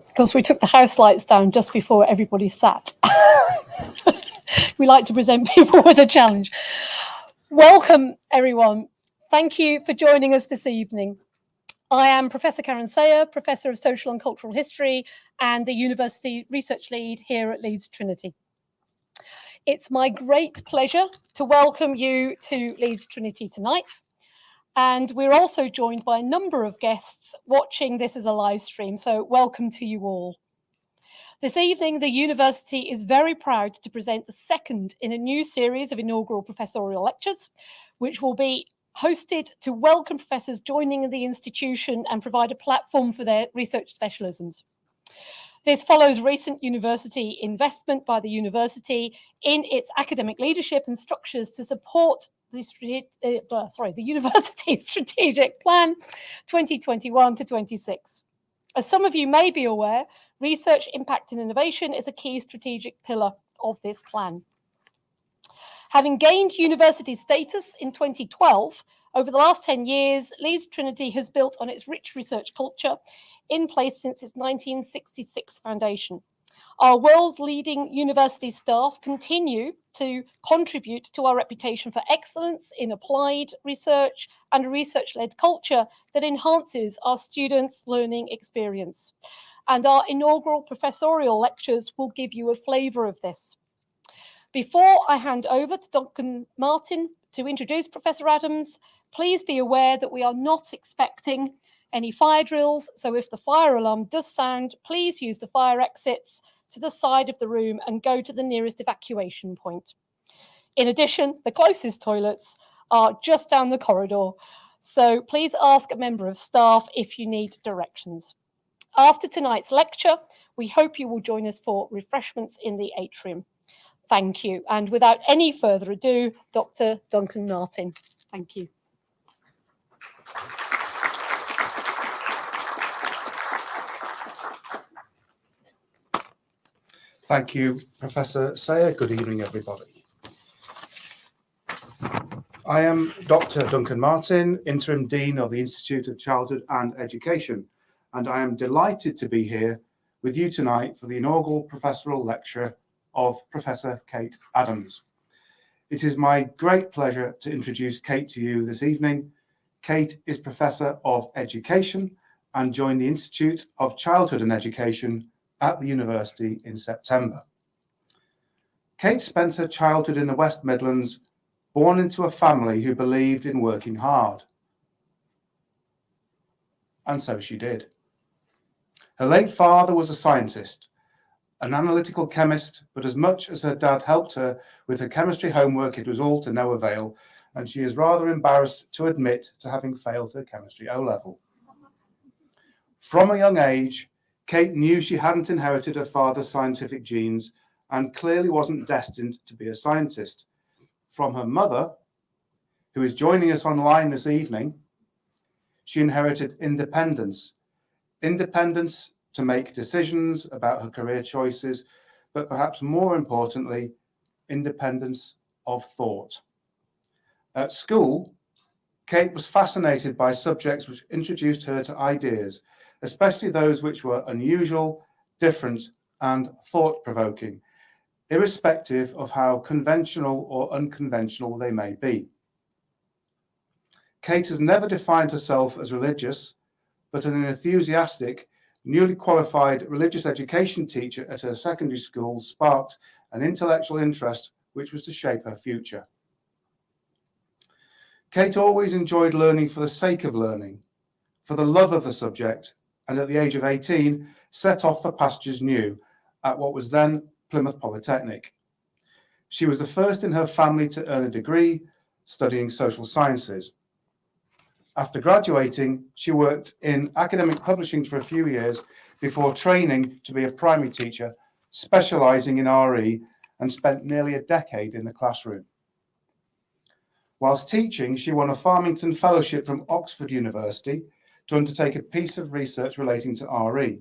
Because we took the house lights down just before everybody sat. We like to present people with a challenge. Welcome, everyone. Thank you for joining us this evening. I am Professor Karen Sayer, Professor of Social and Cultural History and the University Research Lead here at Leeds Trinity. It's my great pleasure to welcome you to Leeds Trinity tonight. And we're also joined by a number of guests watching this as a live stream, so welcome to you all. This evening, the university is very proud to present the second in a new series of inaugural professorial lectures, which will be hosted to welcome professors joining the institution and provide a platform for their research specialisms. This follows recent university investment by the university in its academic leadership and structures to support the university's strategic plan 2021 to 26. As some of you may be aware, research, impact and innovation is a key strategic pillar of this plan. Having gained university status in 2012, over the last 10 years, Leeds Trinity has built on its rich research culture in place since its 1966 foundation. Our world-leading university staff continue to contribute to our reputation for excellence in applied research and a research-led culture that enhances our students' learning experience. And our inaugural professorial lectures will give you a flavour of this. Before I hand over to Duncan Martin to introduce Professor Adams, please be aware that we are not expecting any fire drills, so if the fire alarm does sound, please use the fire exits to the side of the room and go to the nearest evacuation point. In addition, the closest toilets are just down the corridor, so please ask a member of staff if you need directions. After tonight's lecture, we hope you will join us for refreshments in the atrium. Thank you. And without any further ado, Dr. Duncan Martin. Thank you. Thank you, Professor Sayer. Good evening, everybody. I am Dr. Duncan Martin, Interim Dean of the Institute of Childhood and Education, and I am delighted to be here with you tonight for the inaugural professorial lecture of Professor Kate Adams. It is my great pleasure to introduce Kate to you this evening. Kate is Professor of Education and joined the Institute of Childhood and Education at the university in September. Kate spent her childhood in the West Midlands, born into a family who believed in working hard. And so she did. Her late father was a scientist, an analytical chemist, but as much as her dad helped her with her chemistry homework, it was all to no avail, and she is rather embarrassed to admit to having failed her chemistry O-level. From a young age, Kate knew she hadn't inherited her father's scientific genes and clearly wasn't destined to be a scientist. From her mother, who is joining us online this evening, she inherited independence. Independence to make decisions about her career choices, but perhaps more importantly, independence of thought. At school, Kate was fascinated by subjects which introduced her to ideas, especially those which were unusual, different, and thought-provoking, irrespective of how conventional or unconventional they may be. Kate has never defined herself as religious, but an enthusiastic, newly qualified religious education teacher at her secondary school sparked an intellectual interest which was to shape her future. Kate always enjoyed learning for the sake of learning, for the love of the subject, and at the age of 18, set off for pastures new at what was then Plymouth Polytechnic. She was the first in her family to earn a degree studying social sciences. After graduating, she worked in academic publishing for a few years before training to be a primary teacher, specialising in RE, and spent nearly a decade in the classroom. Whilst teaching, she won a Farmington Fellowship from Oxford University to undertake a piece of research relating to RE.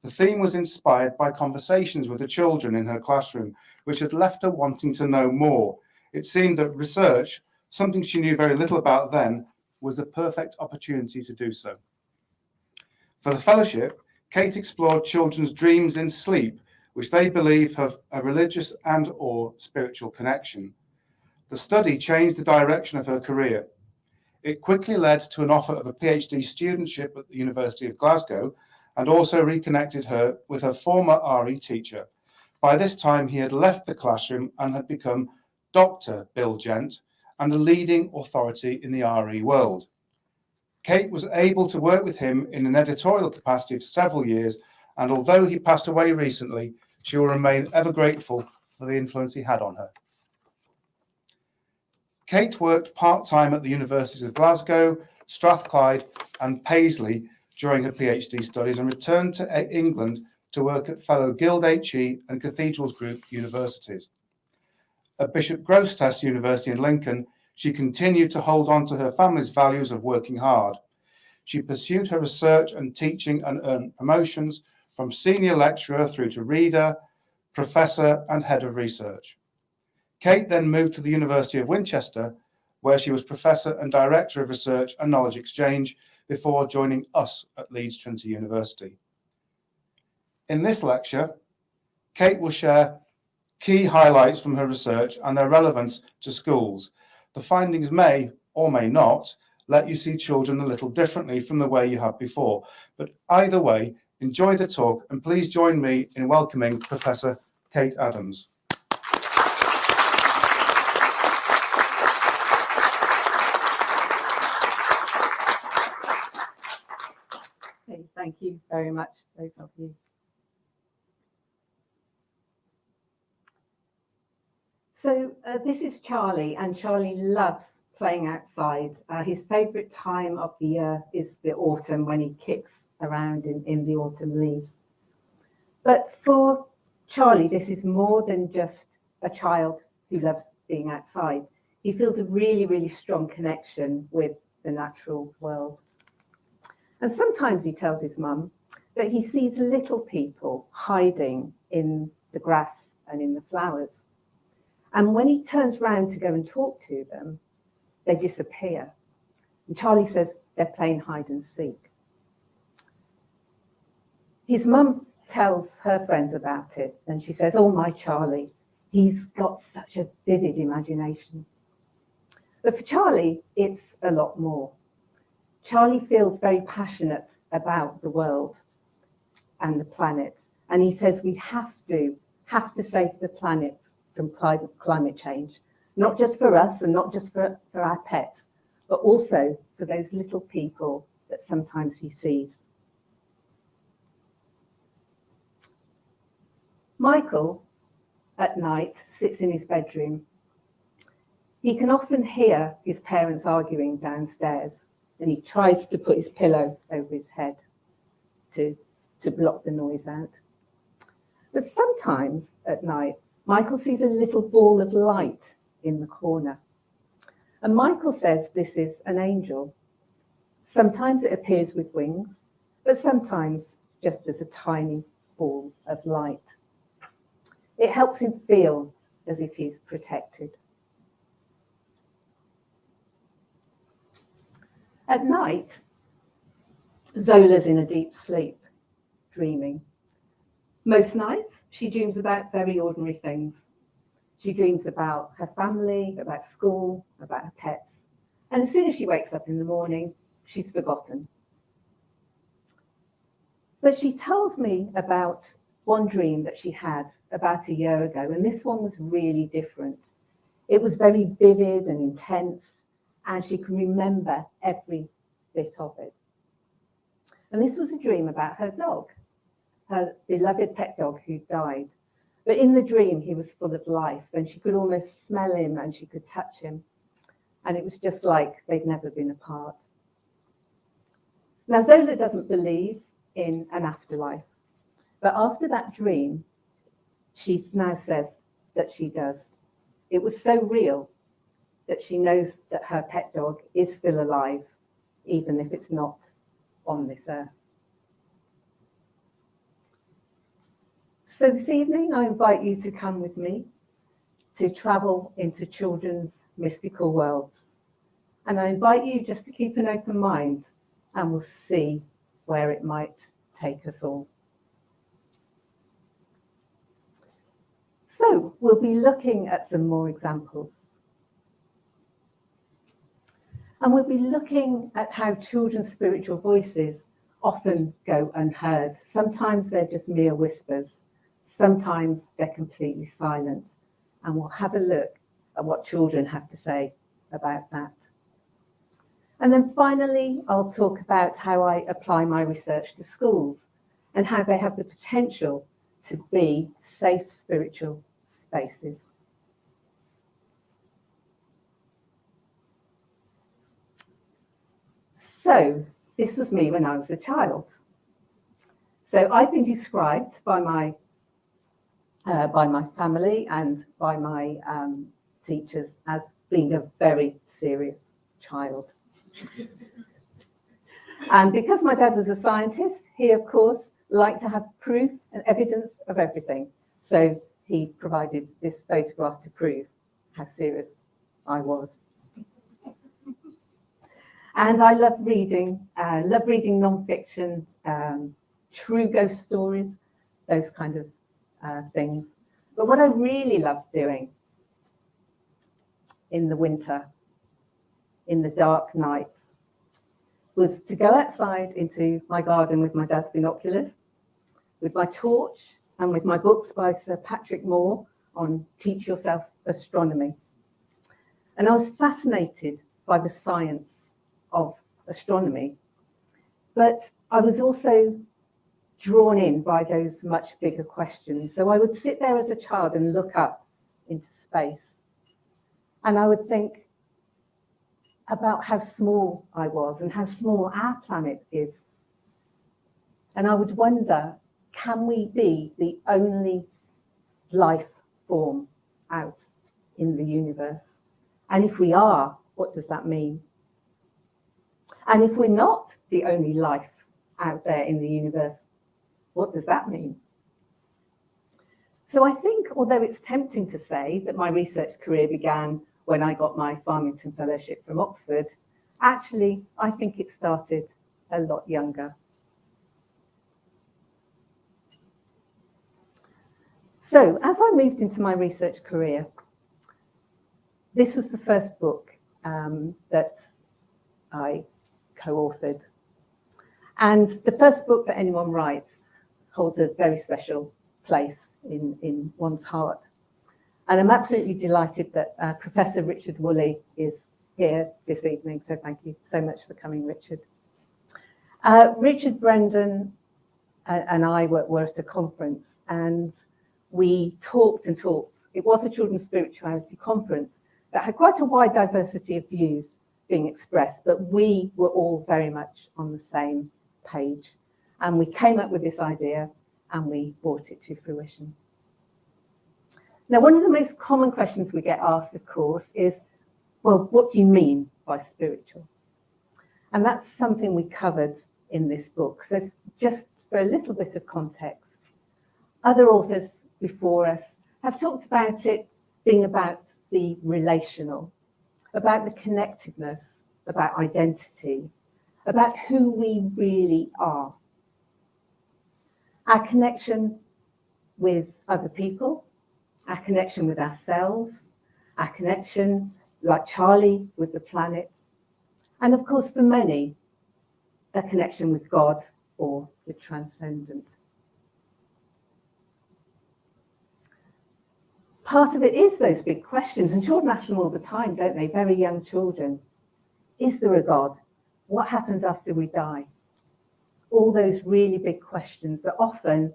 The theme was inspired by conversations with the children in her classroom, which had left her wanting to know more. It seemed that research, something she knew very little about then, was the perfect opportunity to do so. For the fellowship, Kate explored children's dreams in sleep, which they believe have a religious and/or spiritual connection. The study changed the direction of her career. It quickly led to an offer of a PhD studentship at the University of Glasgow and also reconnected her with her former RE teacher. By this time, he had left the classroom and had become Dr. Bill Gent and a leading authority in the RE world. Kate was able to work with him in an editorial capacity for several years, and although he passed away recently, she will remain ever grateful for the influence he had on her. Kate worked part-time at the Universities of Glasgow, Strathclyde and Paisley during her PhD studies and returned to England to work at fellow Guild HE and Cathedrals Group universities. At Bishop Grosseteste University in Lincoln, she continued to hold on to her family's values of working hard. She pursued her research and teaching and earned promotions from senior lecturer through to reader, professor and head of research. Kate then moved to the University of Winchester, where she was professor and director of research and knowledge exchange before joining us at Leeds Trinity University. In this lecture, Kate will share key highlights from her research and their relevance to schools. The findings may or may not let you see children a little differently from the way you have before, but either way, enjoy the talk and please join me in welcoming Professor Kate Adams. Okay, thank you very much, both of you. So this is Charlie, and Charlie loves playing outside. His favourite time of the year is the autumn, when he kicks around in the autumn leaves. But for Charlie, this is more than just a child who loves being outside. He feels a really, really strong connection with the natural world. And sometimes he tells his mum that he sees little people hiding in the grass and in the flowers. And when he turns round to go and talk to them, they disappear. And Charlie says they're playing hide and seek. His mum tells her friends about it, and she says, "Oh, my Charlie, he's got such a vivid imagination." But for Charlie, it's a lot more. Charlie feels very passionate about the world and the planet. And he says we have to save the planet from climate change, not just for us and not just for our pets, but also for those little people that sometimes he sees. Michael, at night, sits in his bedroom. He can often hear his parents arguing downstairs, and he tries to put his pillow over his head to block the noise out. But sometimes at night, Michael sees a little ball of light in the corner. And Michael says this is an angel. Sometimes it appears with wings, but sometimes just as a tiny ball of light. It helps him feel as if he's protected. At night, Zola's in a deep sleep, dreaming. Most nights, she dreams about very ordinary things. She dreams about her family, about school, about her pets. And as soon as she wakes up in the morning, she's forgotten. But she tells me about one dream that she had about a year ago, and this one was really different. It was very vivid and intense, and she can remember every bit of it. And this was a dream about her dog, her beloved pet dog who died. But in the dream, he was full of life, and she could almost smell him and she could touch him. And it was just like they'd never been apart. Now, Zola doesn't believe in an afterlife, but after that dream, she now says that she does. It was so real that she knows that her pet dog is still alive, even if it's not on this earth. So this evening, I invite you to come with me to travel into children's mystical worlds. And I invite you just to keep an open mind, and we'll see where it might take us all. So we'll be looking at some more examples. And we'll be looking at how children's spiritual voices often go unheard. Sometimes they're just mere whispers. Sometimes they're completely silent. And we'll have a look at what children have to say about that. And then finally, I'll talk about how I apply my research to schools and how they have the potential to be safe spiritual spaces. So this was me when I was a child. So I've been described by my family and by my teachers as being a very serious child. And because my dad was a scientist, he of course liked to have proof and evidence of everything. So he provided this photograph to prove how serious I was. And I love reading non-fiction, true ghost stories, those kind of things. But what I really loved doing in the winter, in the dark nights, was to go outside into my garden with my dad's binoculars, with my torch, and with my books by Sir Patrick Moore on Teach Yourself Astronomy. And I was fascinated by the science of astronomy, but I was also drawn in by those much bigger questions. So I would sit there as a child and look up into space, and I would think about how small I was and how small our planet is. And I would wonder, can we be the only life form out in the universe? And if we are, what does that mean? And if we're not the only life out there in the universe, what does that mean? So I think, although it's tempting to say that my research career began when I got my Farmington Fellowship from Oxford, actually, I think it started a lot younger. So as I moved into my research career, this was the first book that I co-authored. And the first book that anyone writes holds a very special place in one's heart. And I'm absolutely delighted that Professor Richard Woolley is here this evening. So thank you so much for coming, Richard. Richard Brendan and I were at a conference, and we talked and talked. It was a children's spirituality conference that had quite a wide diversity of views being expressed, but we were all very much on the same page. And we came up with this idea and we brought it to fruition. Now, one of the most common questions we get asked, of course, is, well, what do you mean by spiritual? And that's something we covered in this book. So just for a little bit of context, other authors before us have talked about it being about the relational, about the connectedness, about identity, about who we really are. Our connection with other people, our connection with ourselves, our connection, like Charlie, with the planet, and of course, for many, a connection with God or the transcendent. Part of it is those big questions, and children ask them all the time, don't they? Very young children. Is there a God? What happens after we die? All those really big questions that often,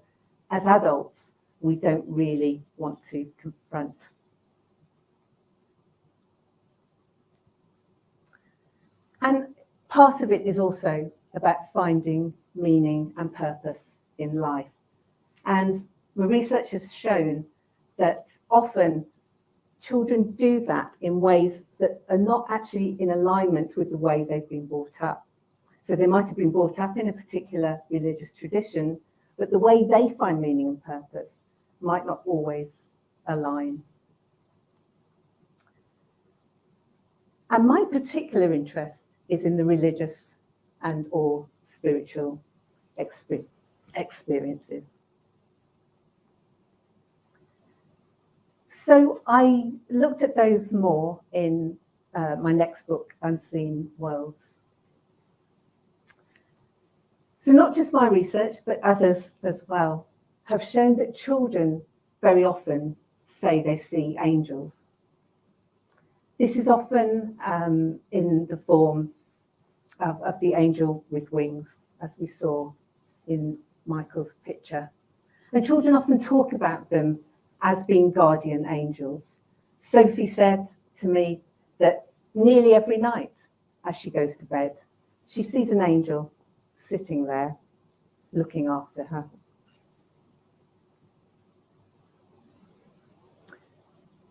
as adults, we don't really want to confront. And part of it is also about finding meaning and purpose in life. And the research has shown that often children do that in ways that are not actually in alignment with the way they've been brought up. So they might have been brought up in a particular religious tradition, but the way they find meaning and purpose might not always align. And my particular interest is in the religious and or spiritual experiences. So I looked at those more in my next book, Unseen Worlds. So not just my research, but others as well, have shown that children very often say they see angels. This is often in the form of the angel with wings, as we saw in Michael's picture. And children often talk about them as being guardian angels. Sophie said to me that nearly every night as she goes to bed, she sees an angel sitting there looking after her.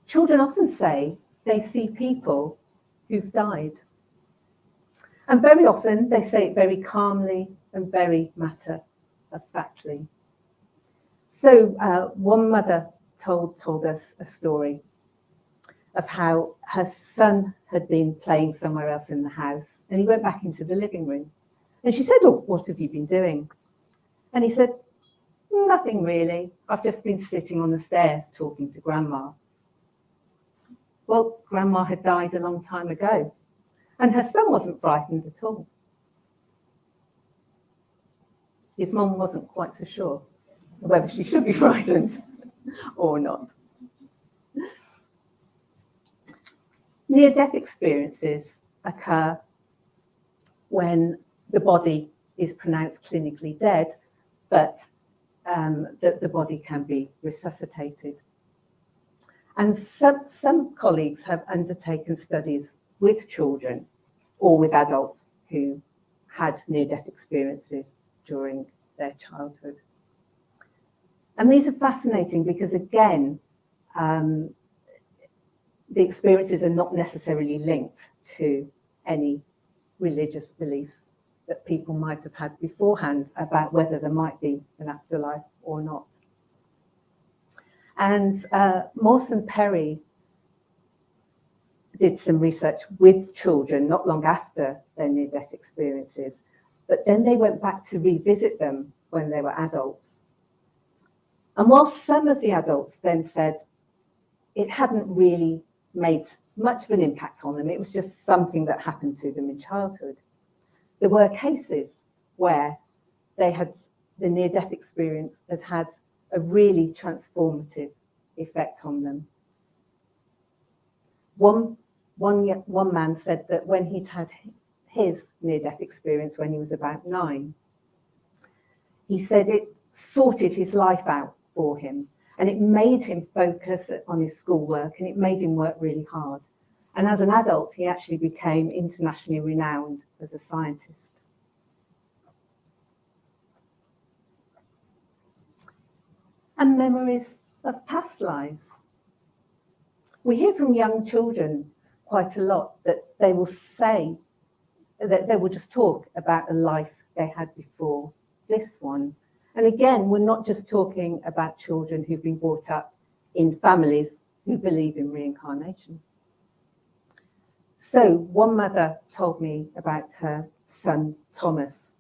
Children often say they see people who've died. And very often they say it very calmly and very matter-of-factly. So one mother told us a story of how her son had been playing somewhere else in the house, and he went back into the living room. And she said, "Oh, what have you been doing?" And he said, "Nothing really. I've just been sitting on the stairs talking to Grandma." Well, Grandma had died a long time ago, and her son wasn't frightened at all. His mum wasn't quite so sure whether she should be frightened or not. Near-death experiences occur when the body is pronounced clinically dead, but the body can be resuscitated. And some colleagues have undertaken studies with children or with adults who had near-death experiences during their childhood. And these are fascinating because, again, the experiences are not necessarily linked to any religious beliefs that people might have had beforehand about whether there might be an afterlife or not. And Mawson Perry did some research with children not long after their near-death experiences, but then they went back to revisit them when they were adults. And while some of the adults then said it hadn't really made much of an impact on them, it was just something that happened to them in childhood, there were cases where they had the near-death experience that had a really transformative effect on them. One man said that when he'd had his near-death experience when he was about 9, he said it sorted his life out for him, and it made him focus on his schoolwork, and it made him work really hard. And as an adult, he actually became internationally renowned as a scientist. And memories of past lives. We hear from young children quite a lot that they will say, that they will just talk about a life they had before this one. And again, we're not just talking about children who've been brought up in families who believe in reincarnation. So one mother told me about her son, Thomas.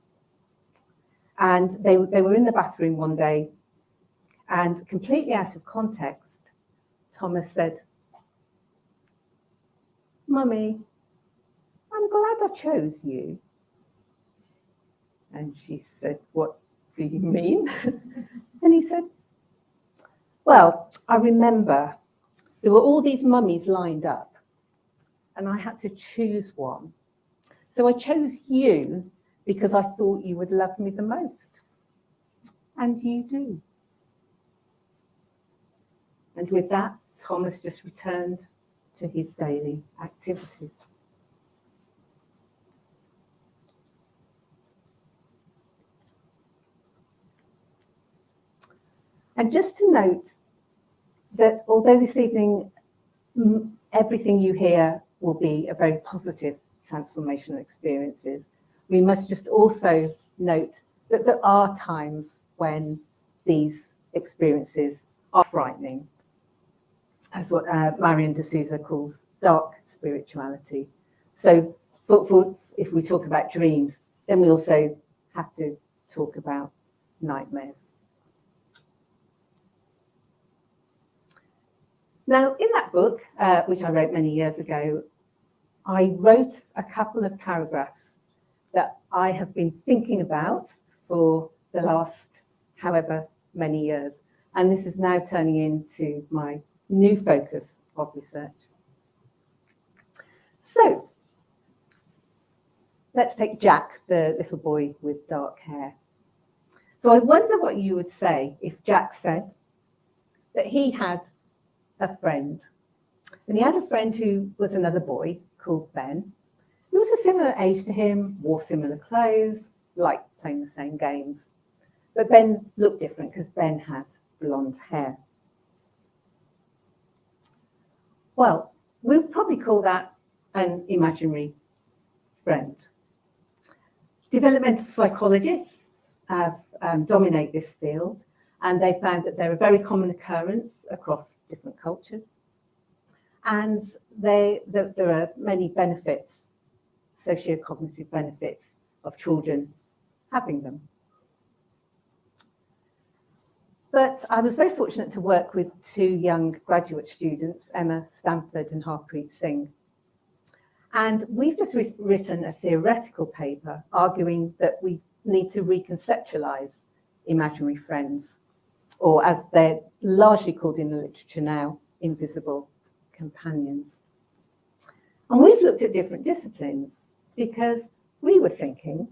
And they were in the bathroom one day, and completely out of context, Thomas said, "Mummy, I'm glad I chose you." And she said, "What do you mean?" And he said, "Well, I remember there were all these mummies lined up, and I had to choose one. So I chose you because I thought you would love me the most. And you do." And with that, Thomas just returned to his daily activities. And just to note that although this evening everything you hear will be a very positive transformational experiences, we must just also note that there are times when these experiences are frightening, as what Marion D'Souza calls dark spirituality. So if we talk about dreams, then we also have to talk about nightmares. Now, in that book, which I wrote many years ago, I wrote a couple of paragraphs that I have been thinking about for the last however many years. And this is now turning into my new focus of research. So let's take Jack, the little boy with dark hair. So I wonder what you would say if Jack said that he had a friend. And he had a friend who was another boy called Ben, who was a similar age to him, wore similar clothes, liked playing the same games. But Ben looked different because Ben had blonde hair. Well, we'll probably call that an imaginary friend. Developmental psychologists have dominate this field, and they found that they're a very common occurrence across different cultures. And there are many benefits, socio-cognitive benefits of children having them. But I was very fortunate to work with two young graduate students, Emma Stanford and Harpreet Singh. And we've just written a theoretical paper arguing that we need to reconceptualize imaginary friends, or as they're largely called in the literature now, invisible companions. And we've looked at different disciplines because we were thinking,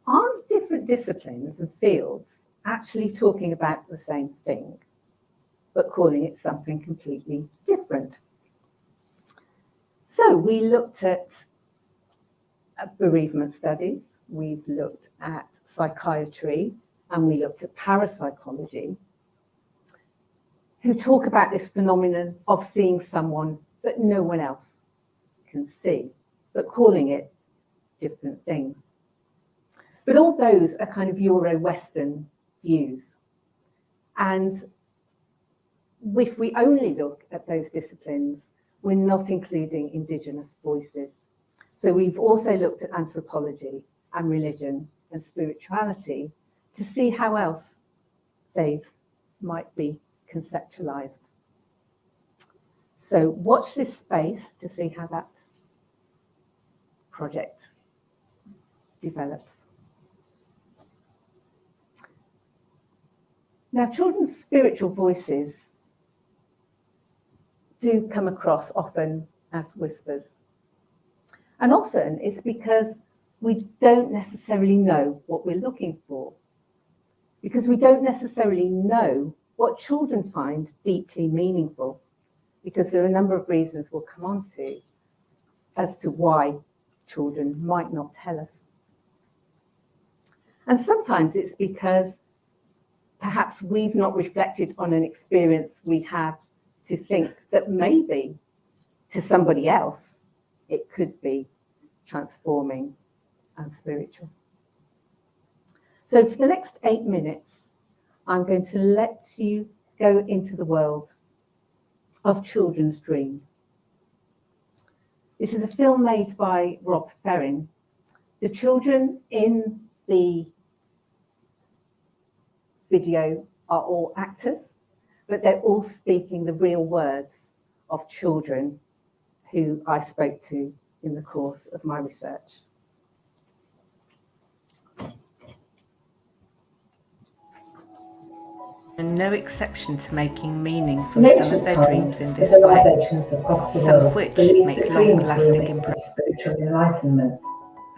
aren't different disciplines and fields actually talking about the same thing, but calling it something completely different? So we looked at bereavement studies, we've looked at psychiatry, and we looked at parapsychology, who talk about this phenomenon of seeing someone that no one else can see, but calling it different things. But all those are kind of Euro-Western views. And if we only look at those disciplines, we're not including Indigenous voices. So we've also looked at anthropology and religion and spirituality to see how else these might be conceptualized. So watch this space to see how that project develops. Now, children's spiritual voices do come across often as whispers. And often it's because we don't necessarily know what we're looking for, because we don't necessarily know what children find deeply meaningful, because there are a number of reasons we'll come on to as to why children might not tell us. And sometimes it's because perhaps we've not reflected on an experience we have to think that maybe to somebody else it could be transforming and spiritual. So for the next 8 minutes, I'm going to let you go into the world of children's dreams. This is a film made by Rob Ferrin. The children in the video are all actors, but they're all speaking the real words of children who I spoke to in the course of my research. And no exception to making meaning from some of their dreams in this way, some of which make long-lasting impressions. Spiritual enlightenment,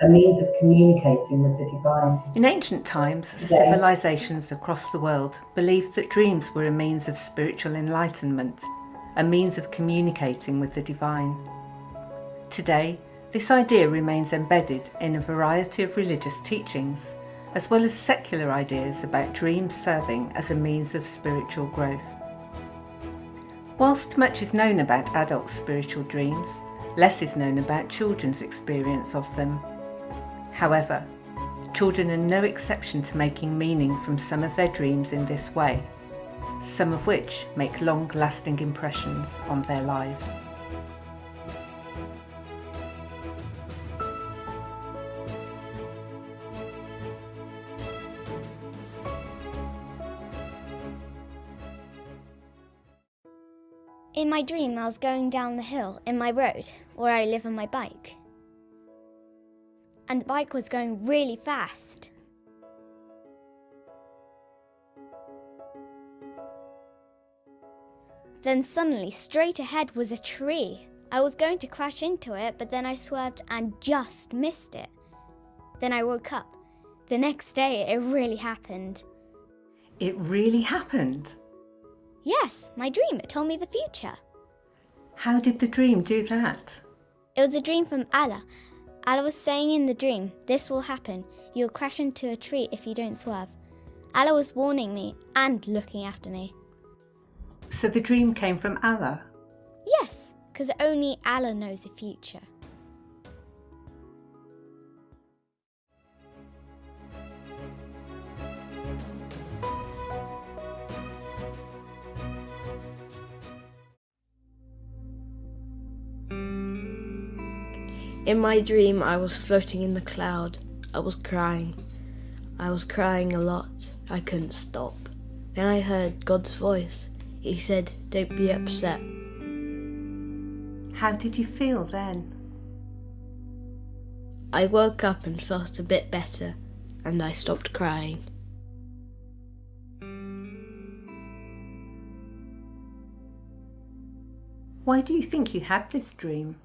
a means of communicating with the divine. In ancient times, civilizations across the world believed that dreams were a means of spiritual enlightenment, a means of communicating with the divine. Today, this idea remains embedded in a variety of religious teachings, as well as secular ideas about dreams serving as a means of spiritual growth. Whilst much is known about adult spiritual dreams, less is known about children's experience of them. However, children are no exception to making meaning from some of their dreams in this way, some of which make long-lasting impressions on their lives. In my dream, I was going down the hill in my road, where I live on my bike. And the bike was going really fast. Then suddenly, straight ahead was a tree. I was going to crash into it, but then I swerved and just missed it. Then I woke up. The next day, it really happened. It really happened? Yes, my dream. It told me the future. How did the dream do that? It was a dream from Allah. Allah was saying in the dream, this will happen. You'll crash into a tree if you don't swerve. Allah was warning me and looking after me. So the dream came from Allah? Yes, because only Allah knows the future. In my dream, I was floating in the cloud. I was crying. I was crying a lot. I couldn't stop. Then I heard God's voice. He said, "Don't be upset." How did you feel then? I woke up and felt a bit better, and I stopped crying. Why do you think you had this dream?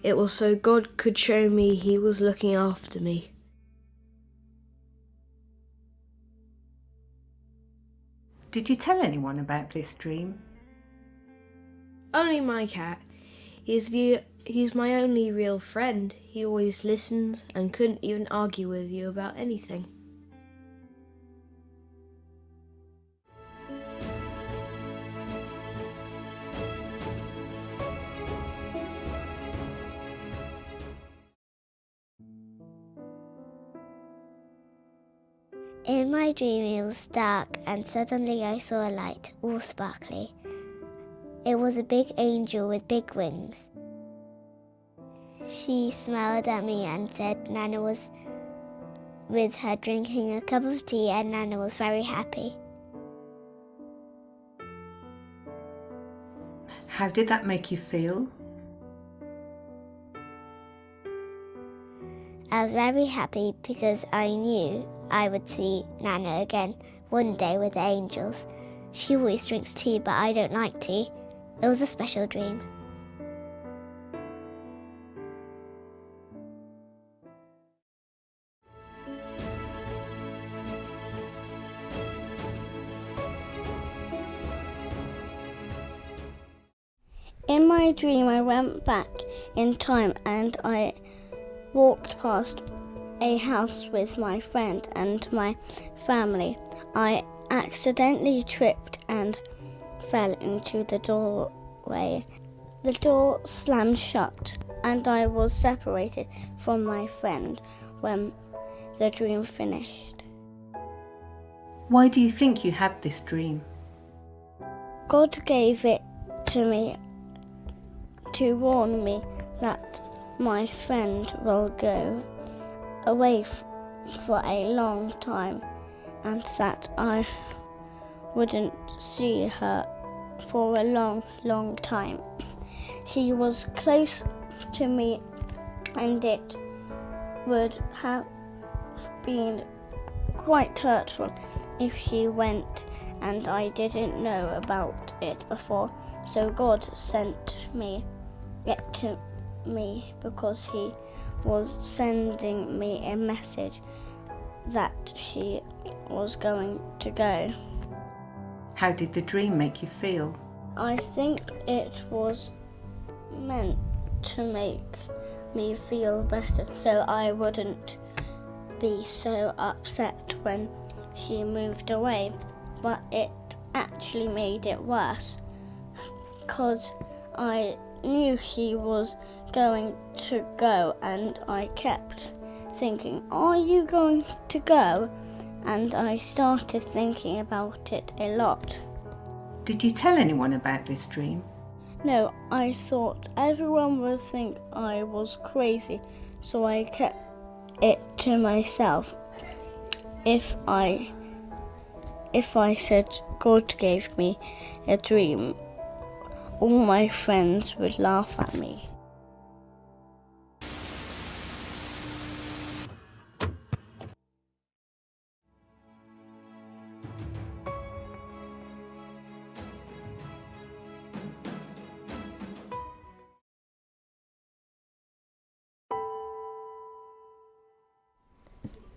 It was so God could show me He was looking after me. Did you tell anyone about this dream? Only my cat. He's my only real friend. He always listens and couldn't even argue with you about anything. In my dream it was dark and suddenly I saw a light, all sparkly. It was a big angel with big wings. She smiled at me and said Nana was with her drinking a cup of tea and Nana was very happy. How did that make you feel? I was very happy because I knew I would see Nana again one day with the angels. She always drinks tea, but I don't like tea. It was a special dream. In my dream, I went back in time and I walked past a house with my friend and my family. I accidentally tripped and fell into the doorway. The door slammed shut and I was separated from my friend when the dream finished. Why do you think you had this dream? God gave it to me to warn me that my friend will go away for a long time and that I wouldn't see her for a long time. She was close to me and it would have been quite hurtful if she went and I didn't know about it before. So God sent it to me because He was sending me a message that she was going to go. How did the dream make you feel? I think it was meant to make me feel better so I wouldn't be so upset when she moved away, but it actually made it worse because I knew she was going to go and I kept thinking, are you going to go? And I started thinking about it a lot. Did you tell anyone about this dream? No, I thought everyone would think I was crazy, so I kept it to myself. If I if I said God gave me a dream, all my friends would laugh at me.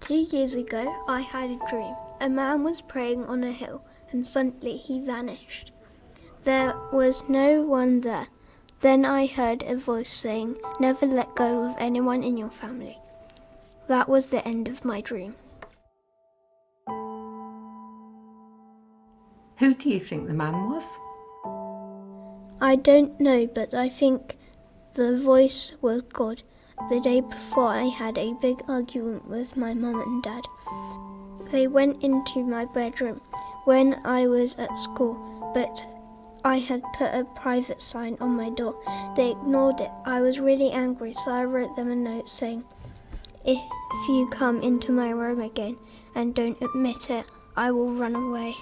Two years ago, I had a dream. A man was praying on a hill, and suddenly he vanished. There was no one there. Then I heard a voice saying, "Never let go of anyone in your family." That was the end of my dream. Who do you think the man was? I don't know, but I think the voice was God. The day before, I had a big argument with my mum and dad. They went into my bedroom when I was at school, but I had put a private sign on my door. They ignored it. I was really angry, so I wrote them a note saying, "If you come into my room again and don't admit it, I will run away."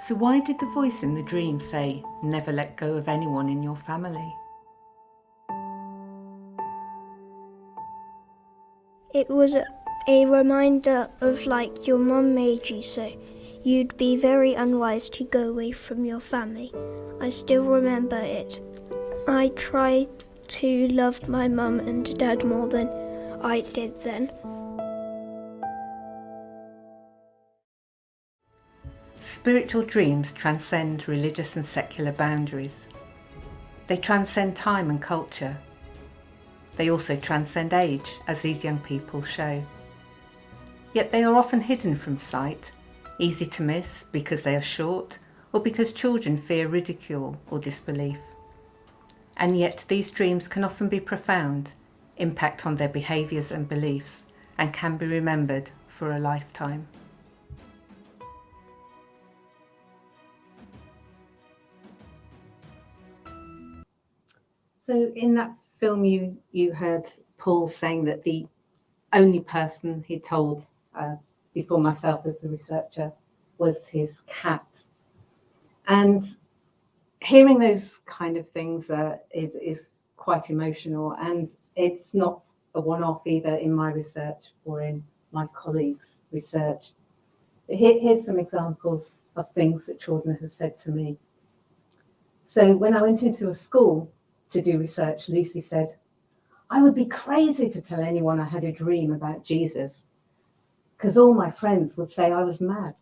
So why did the voice in the dream say, "Never let go of anyone in your family"? It was a reminder of like your mum made you so. You'd be very unwise to go away from your family. I still remember it. I tried to love my mum and dad more than I did then. Spiritual dreams transcend religious and secular boundaries. They transcend time and culture. They also transcend age, as these young people show. Yet they are often hidden from sight, easy to miss because they are short or because children fear ridicule or disbelief. And yet these dreams can often be profound, impact on their behaviours and beliefs, and can be remembered for a lifetime. So in that film, you heard Paul saying that the only person he told before myself as the researcher was his cat. And hearing those kind of things is quite emotional, and it's not a one-off either in my research or in my colleagues' research. Here's some examples of things that children have said to me. So when I went into a school to do research, Lucy said, "I would be crazy to tell anyone I had a dream about Jesus, because all my friends would say I was mad.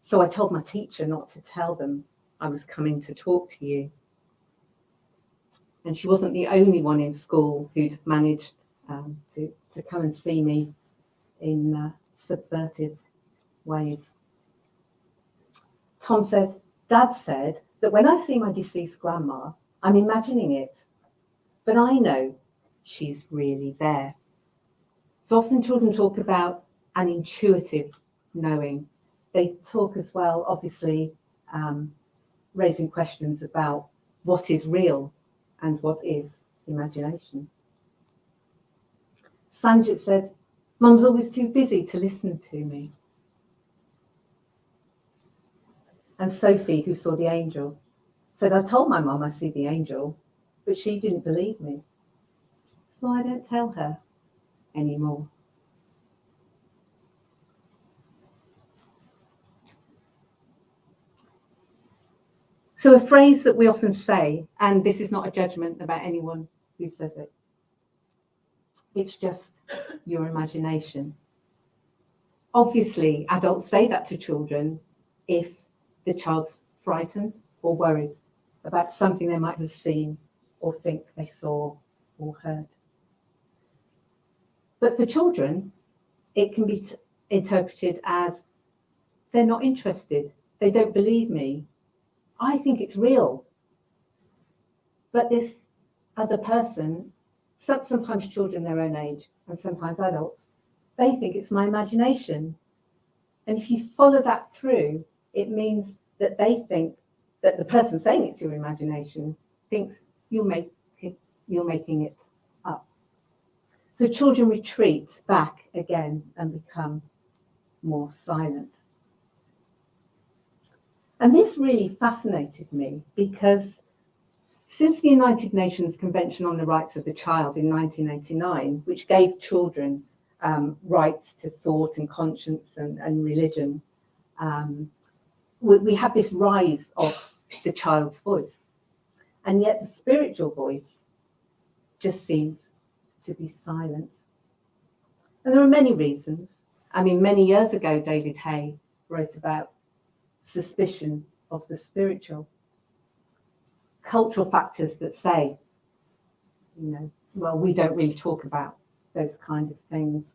So I told my teacher not to tell them I was coming to talk to you." And she wasn't the only one in school who'd managed to come and see me in subvertive ways. Tom said, "Dad said that when I see my deceased grandma, I'm imagining it, but I know she's really there." So often children talk about an intuitive knowing. They talk as well, obviously, raising questions about what is real and what is imagination. Sanjit said, "Mum's always too busy to listen to me." And Sophie, who saw the angel, said, "I told my mum I see the angel, but she didn't believe me. So I don't tell her anymore." So a phrase that we often say, and this is not a judgment about anyone who says it, it's just your imagination. Obviously, adults say that to children if the child's frightened or worried about something they might have seen or think they saw or heard. But for children, it can be interpreted as, "They're not interested, they don't believe me, I think it's real. But this other person," sometimes children their own age and sometimes adults, "they think it's my imagination." And if you follow that through, it means that they think that the person saying it's your imagination thinks you're making it up. So children retreat back again and become more silent. And this really fascinated me because since the United Nations Convention on the Rights of the Child in 1989, which gave children rights to thought and conscience and religion, we have this rise of the child's voice. And yet the spiritual voice just seemed to be silent. And there are many reasons. I mean, many years ago, David Hay wrote about suspicion of the spiritual. Cultural factors that say, well, we don't really talk about those kind of things.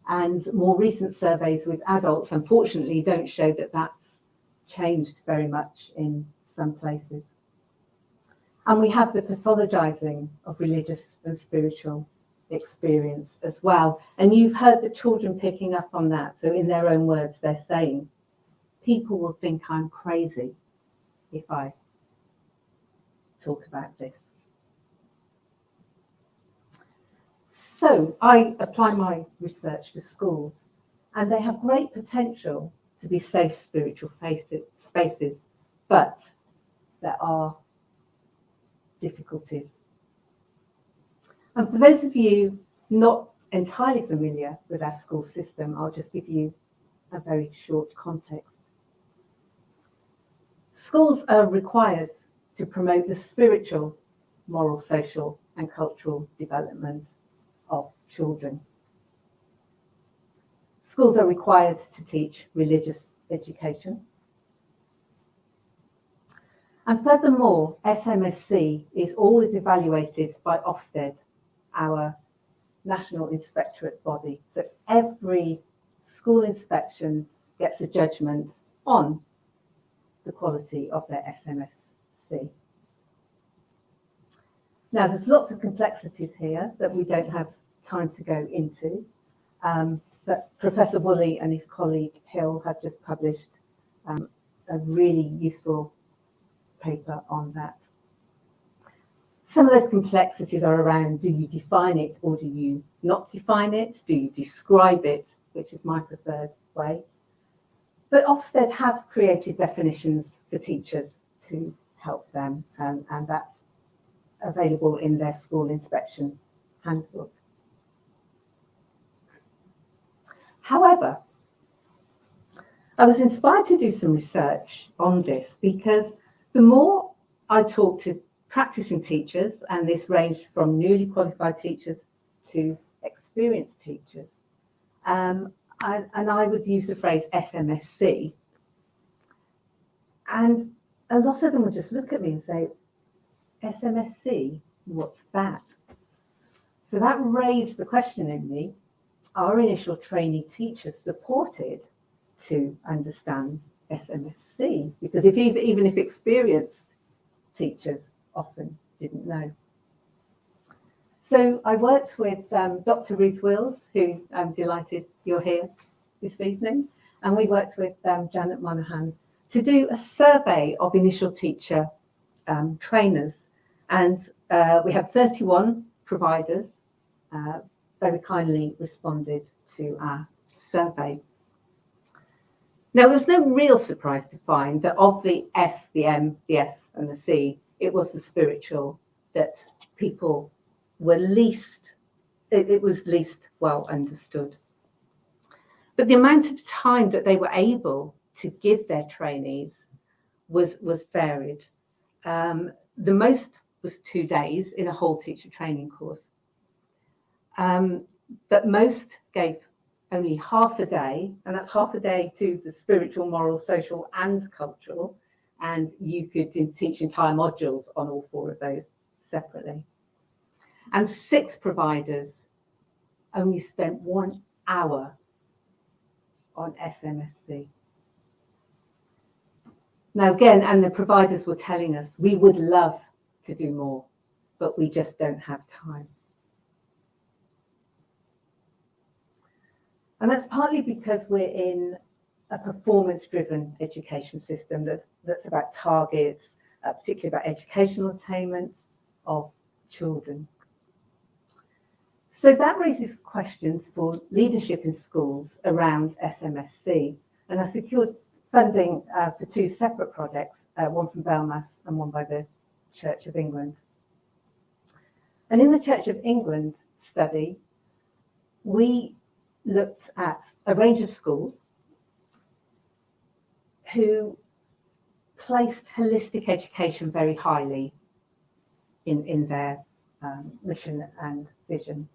And more recent surveys with adults, unfortunately, don't show that that's changed very much in some places. And we have the pathologizing of religious and spiritual experience as well. And you've heard the children picking up on that. So in their own words, they're saying, people will think I'm crazy if I talk about this. So I apply my research to schools, and they have great potential to be safe spiritual spaces, but there are difficulties. And for those of you not entirely familiar with our school system, I'll just give you a very short context. Schools are required to promote the spiritual, moral, social, and cultural development of children. Schools are required to teach religious education. And furthermore, SMSC is always evaluated by Ofsted, our national inspectorate body. So every school inspection gets a judgment on the quality of their SMSC. Now, there's lots of complexities here that we don't have time to go into, but Professor Woolley and his colleague Hill have just published a really useful paper on that. Some of those complexities are around, do you define it or do you not define it? Do you describe it, which is my preferred way? But Ofsted have created definitions for teachers to help them, and that's available in their school inspection handbook. However, I was inspired to do some research on this because the more I talked to practicing teachers, and this ranged from newly qualified teachers to experienced teachers, and I would use the phrase SMSC, and a lot of them would just look at me and say, SMSC, what's that? So that raised the question in me, are initial trainee teachers supported to understand SMSC? Because even if experienced teachers often didn't know. So I worked with Dr. Ruth Wills, who I'm delighted you're here this evening, and we worked with Janet Monaghan to do a survey of initial teacher trainers. And we had 31 providers very kindly responded to our survey. Now, there was no real surprise to find that of the S, the M, the S, and the C, it was the spiritual that people were least, it was least well understood. But the amount of time that they were able to give their trainees was varied. The most was 2 days in a whole teacher training course. But most gave only half a day, and that's half a day to the spiritual, moral, social, and cultural. And you could teach entire modules on all 4 of those separately. And 6 providers only spent 1 hour on SMSC. Now again, and the providers were telling us, we would love to do more, but we just don't have time. And that's partly because we're in a performance-driven education system that's about targets, particularly about educational attainment of children. So that raises questions for leadership in schools around SMSC. And I secured funding for 2 separate projects, one from Belmas and one by the Church of England. And in the Church of England study, we looked at a range of schools who placed holistic education very highly in their mission and vision.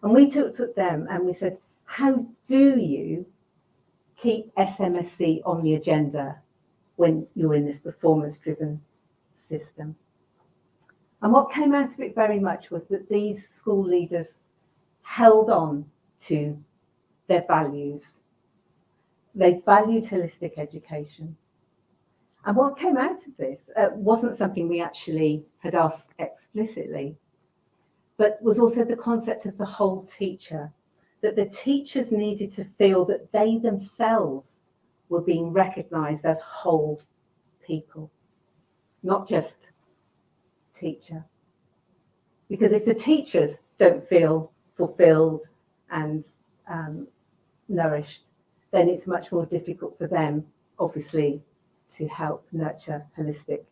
And we took them and we said, how do you keep SMSC on the agenda when you're in this performance-driven system? And what came out of it very much was that these school leaders held on to their values. They valued holistic education. And what came out of this wasn't something we actually had asked explicitly, but was also the concept of the whole teacher, that the teachers needed to feel that they themselves were being recognised as whole people, not just teacher. Because if the teachers don't feel fulfilled and nourished, then it's much more difficult for them, obviously, to help nurture holistic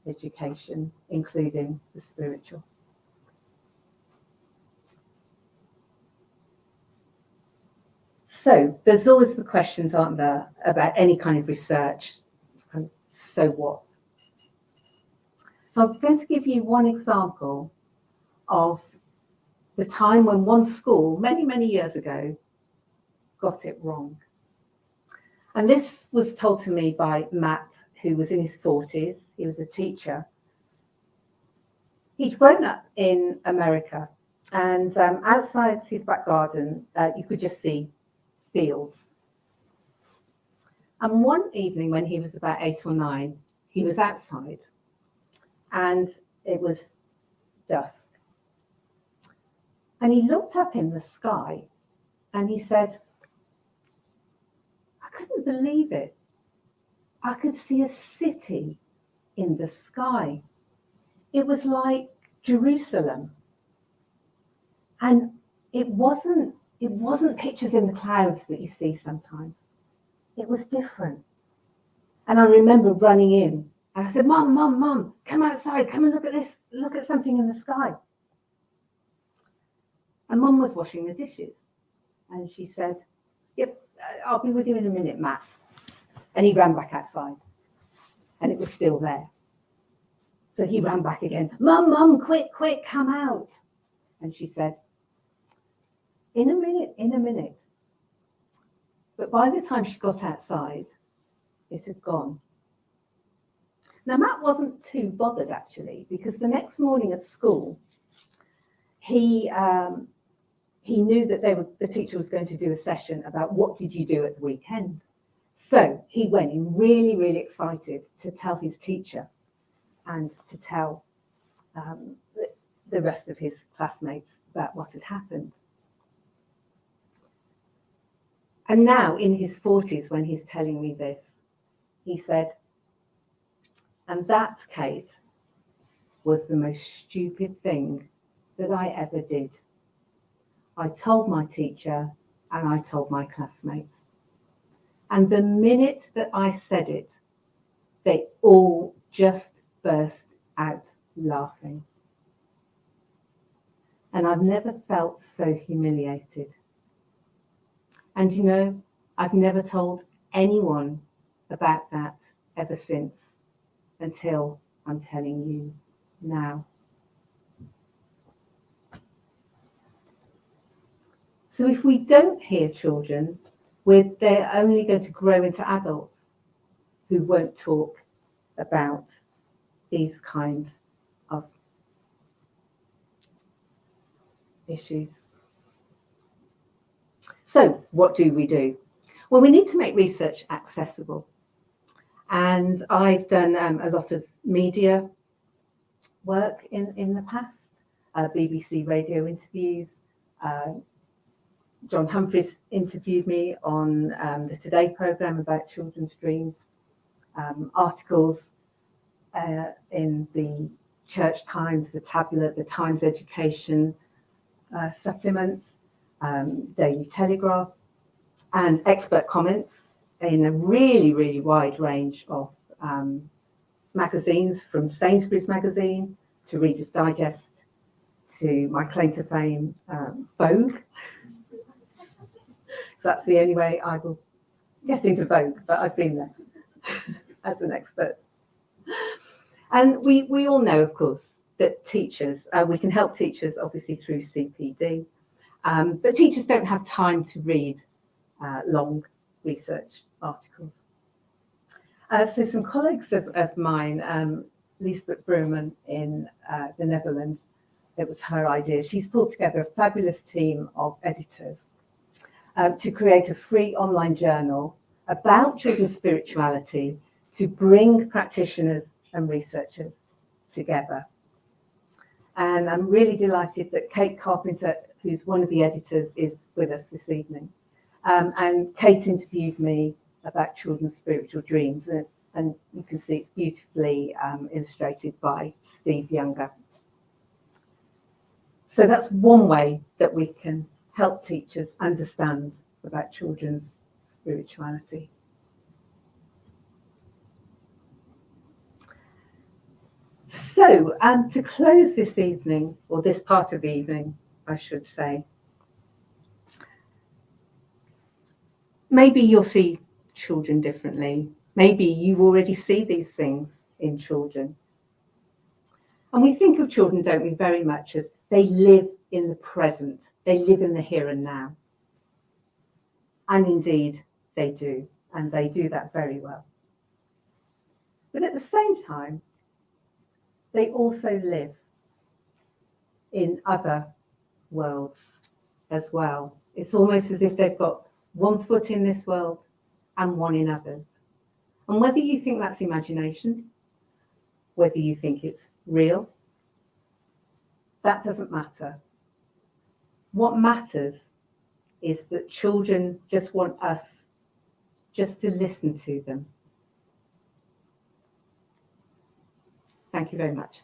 education, including the spiritual. So there's always the questions, aren't there, about any kind of research. So what? So I'm going to give you one example of the time when one school, many, many years ago, got it wrong. And this was told to me by Matt, who was in his 40s. He was a teacher. He'd grown up in America, and outside his back garden, you could just see fields. And one evening when he was about 8 or 9, he was outside and it was dusk. And he looked up in the sky and he said, I couldn't believe it. I could see a city in the sky. It was like Jerusalem. And it wasn't pictures in the clouds that you see sometimes. It was different. And I remember running in and I said, Mum, come outside, come and look at this, look at something in the sky. And Mum was washing the dishes. And she said, yep, I'll be with you in a minute, Matt. And he ran back outside and it was still there. So he ran back again, Mum, quick, come out. And she said, in a minute. But by the time she got outside, it had gone. Now, Matt wasn't too bothered, actually, because the next morning at school, he knew that the teacher was going to do a session about what did you do at the weekend. So he went in really, really excited to tell his teacher and to tell the rest of his classmates about what had happened. And now in his 40s, when he's telling me this, he said, and that, Kate, was the most stupid thing that I ever did. I told my teacher and I told my classmates. And the minute that I said it, they all just burst out laughing. And I've never felt so humiliated. And you know, I've never told anyone about that ever since, until I'm telling you now. So if we don't hear children, they're only going to grow into adults who won't talk about these kind of issues. So what do we do? Well, we need to make research accessible. And I've done a lot of media work in the past, BBC radio interviews. John Humphreys interviewed me on the Today programme about children's dreams, articles in the Church Times, the Tablet, the Times Education, supplements, Daily Telegraph, and expert comments in a really, really wide range of magazines, from Sainsbury's Magazine to Reader's Digest to my claim to fame, Vogue. So that's the only way I will get into Vogue, but I've been there as an expert. And we all know, of course, that teachers, we can help teachers obviously through CPD, but teachers don't have time to read long research articles. So some colleagues of mine, Liesbeth Broeman in the Netherlands, it was her idea. She's pulled together a fabulous team of editors to create a free online journal about children's spirituality to bring practitioners and researchers together. And I'm really delighted that Kate Carpenter, who's one of the editors, is with us this evening. And Kate interviewed me about children's spiritual dreams, and you can see it's beautifully illustrated by Steve Younger. So that's one way that we can help teachers understand about children's spirituality. So to close this evening, or this part of the evening, I should say, maybe you'll see children differently. Maybe you already see these things in children. And we think of children, don't we, very much as they live in the present. They live in the here and now. And indeed, they do. And they do that very well. But at the same time, they also live in other worlds as well. It's almost as if they've got one foot in this world and one in others. And whether you think that's imagination, whether you think it's real, that doesn't matter. What matters is that children just want us just to listen to them. Thank you very much.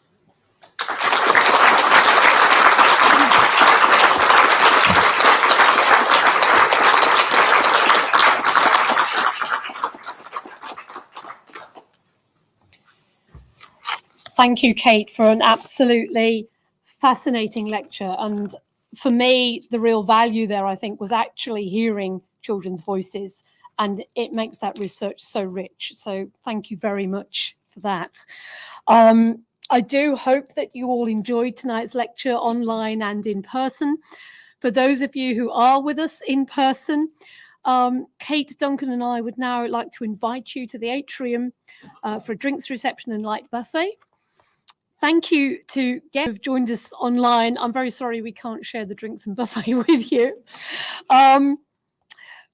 Thank you, Kate, for an absolutely fascinating lecture. And for me, the real value there, I think, was actually hearing children's voices, and it makes that research so rich. So thank you very much for that. I do hope that you all enjoyed tonight's lecture online and in person. For those of you who are with us in person, Kate, Duncan and I would now like to invite you to the atrium for a drinks reception and light buffet. Thank you to guests who've joined us online. I'm very sorry we can't share the drinks and buffet with you.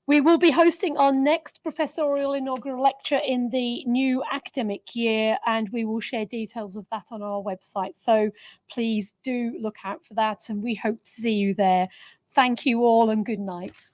We will be hosting our next Professorial Inaugural lecture in the new academic year, and we will share details of that on our website. So please do look out for that, and we hope to see you there. Thank you all and good night.